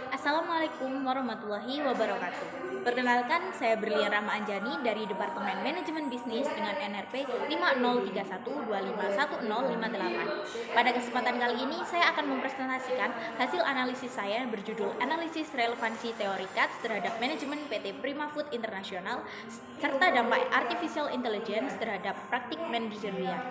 Assalamualaikum warahmatullahi wabarakatuh. Perkenalkan, saya Berlian Rahma Anjani dari Departemen Manajemen Bisnis dengan NRP 5031251058. Pada kesempatan kali ini, saya akan mempresentasikan hasil analisis saya berjudul Analisis Relevansi Teori CATS terhadap Manajemen PT Prima Food International serta dampak Artificial Intelligence terhadap praktik manajerial.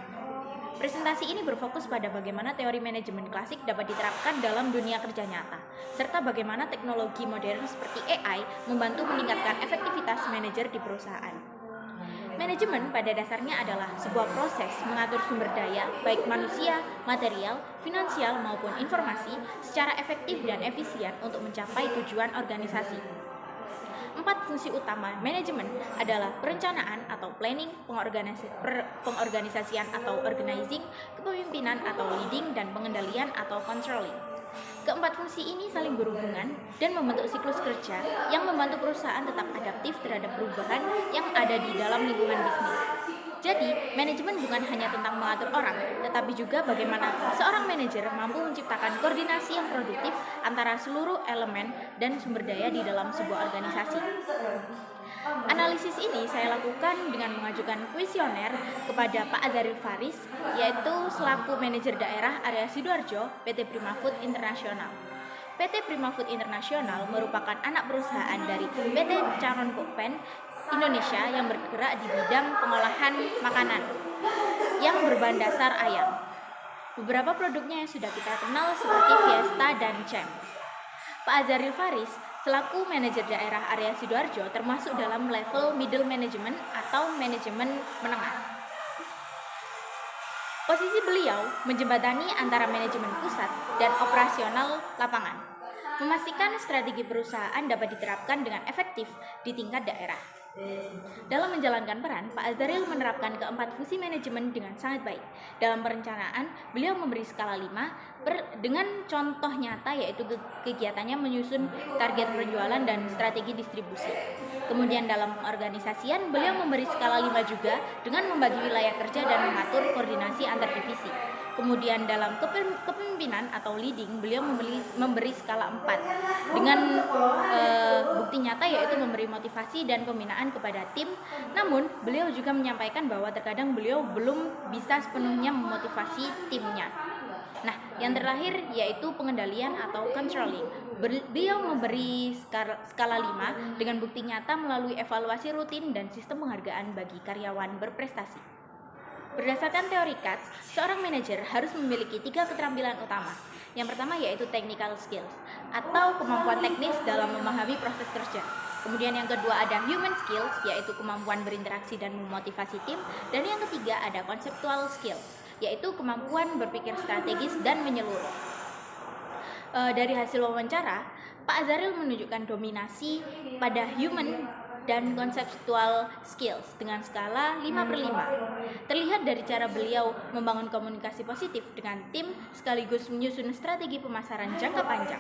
Presentasi ini berfokus pada bagaimana teori manajemen klasik dapat diterapkan dalam dunia kerja nyata, serta bagaimana teknologi modern seperti AI membantu meningkatkan efektivitas manajer di perusahaan. Manajemen pada dasarnya adalah sebuah proses mengatur sumber daya, baik manusia, material, finansial, maupun informasi, secara efektif dan efisien untuk mencapai tujuan organisasi. 4 fungsi utama manajemen adalah perencanaan atau planning, pengorganisasian atau organizing, kepemimpinan atau leading, dan pengendalian atau controlling. Keempat fungsi ini saling berhubungan dan membentuk siklus kerja yang membantu perusahaan tetap adaptif terhadap perubahan yang ada di dalam lingkungan bisnis. Jadi, manajemen bukan hanya tentang mengatur orang, tetapi juga bagaimana seorang manajer mampu menciptakan koordinasi yang produktif antara seluruh elemen dan sumber daya di dalam sebuah organisasi. Analisis ini saya lakukan dengan mengajukan kuesioner kepada Pak Azharil Faris, yaitu selaku manajer daerah area Sidoarjo PT Prima Food International. PT Prima Food International merupakan anak perusahaan dari PT Charon Pokpen Indonesia yang bergerak di bidang pengolahan makanan yang berbahan dasar ayam. Beberapa produknya yang sudah kita kenal seperti Fiesta dan Cem. Pak Azharil Faris selaku manajer daerah area Sidoarjo termasuk dalam level middle management atau manajemen menengah. Posisi beliau menjembatani antara manajemen pusat dan operasional lapangan, memastikan strategi perusahaan dapat diterapkan dengan efektif di tingkat daerah. Dalam menjalankan peran, Pak Azharil menerapkan keempat fungsi manajemen dengan sangat baik. Dalam perencanaan, beliau memberi skala 5 dengan contoh nyata, yaitu kegiatannya menyusun target penjualan dan strategi distribusi. Kemudian dalam pengorganisasian, beliau memberi skala 5 juga dengan membagi wilayah kerja dan mengatur koordinasi antar divisi. Kemudian dalam kepemimpinan atau leading, beliau memberi skala 4 dengan bukti nyata, yaitu memberi motivasi dan pembinaan kepada tim. Namun beliau juga menyampaikan bahwa terkadang beliau belum bisa sepenuhnya memotivasi timnya. Nah, yang terakhir yaitu pengendalian atau controlling. Beliau memberi skala 5 dengan bukti nyata melalui evaluasi rutin dan sistem penghargaan bagi karyawan berprestasi. Berdasarkan teori CATS, seorang manajer harus memiliki 3 keterampilan utama. Yang pertama yaitu technical skills atau kemampuan teknis dalam memahami proses kerja. Kemudian yang kedua ada human skills, yaitu kemampuan berinteraksi dan memotivasi tim. Dan yang ketiga ada conceptual skills, yaitu kemampuan berpikir strategis dan menyeluruh. Dari hasil wawancara, Pak Azharil menunjukkan dominasi pada human dan conceptual skills dengan skala 5/5. Terlihat dari cara beliau membangun komunikasi positif dengan tim sekaligus menyusun strategi pemasaran jangka panjang.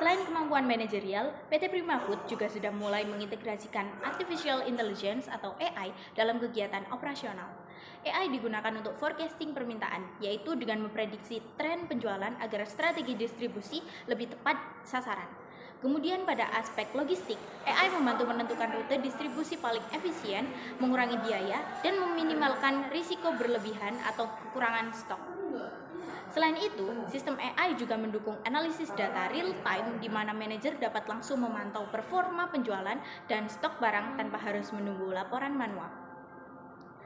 Selain kemampuan manajerial, PT Prima Food juga sudah mulai mengintegrasikan Artificial Intelligence atau AI dalam kegiatan operasional. AI digunakan untuk forecasting permintaan, yaitu dengan memprediksi tren penjualan agar strategi distribusi lebih tepat sasaran. Kemudian pada aspek logistik, AI membantu menentukan rute distribusi paling efisien, mengurangi biaya, dan meminimalkan risiko berlebihan atau kekurangan stok. Selain itu, sistem AI juga mendukung analisis data real time di mana manajer dapat langsung memantau performa penjualan dan stok barang tanpa harus menunggu laporan manual.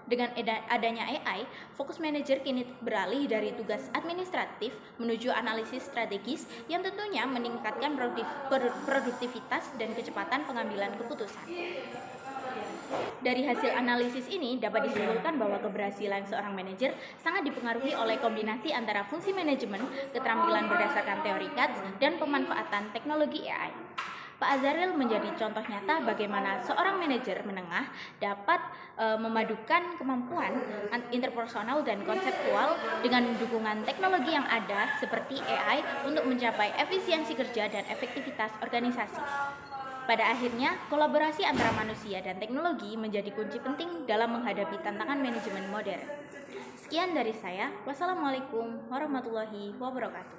Dengan adanya AI, fokus manajer kini beralih dari tugas administratif menuju analisis strategis yang tentunya meningkatkan produktivitas dan kecepatan pengambilan keputusan. Dari hasil analisis ini dapat disimpulkan bahwa keberhasilan seorang manajer sangat dipengaruhi oleh kombinasi antara fungsi manajemen, keterampilan berdasarkan teori CATS, dan pemanfaatan teknologi AI. Pak Azharil menjadi contoh nyata bagaimana seorang manajer menengah dapat memadukan kemampuan interpersonal dan konseptual dengan dukungan teknologi yang ada seperti AI untuk mencapai efisiensi kerja dan efektivitas organisasi. Pada akhirnya, kolaborasi antara manusia dan teknologi menjadi kunci penting dalam menghadapi tantangan manajemen modern. Sekian dari saya. Wassalamualaikum warahmatullahi wabarakatuh.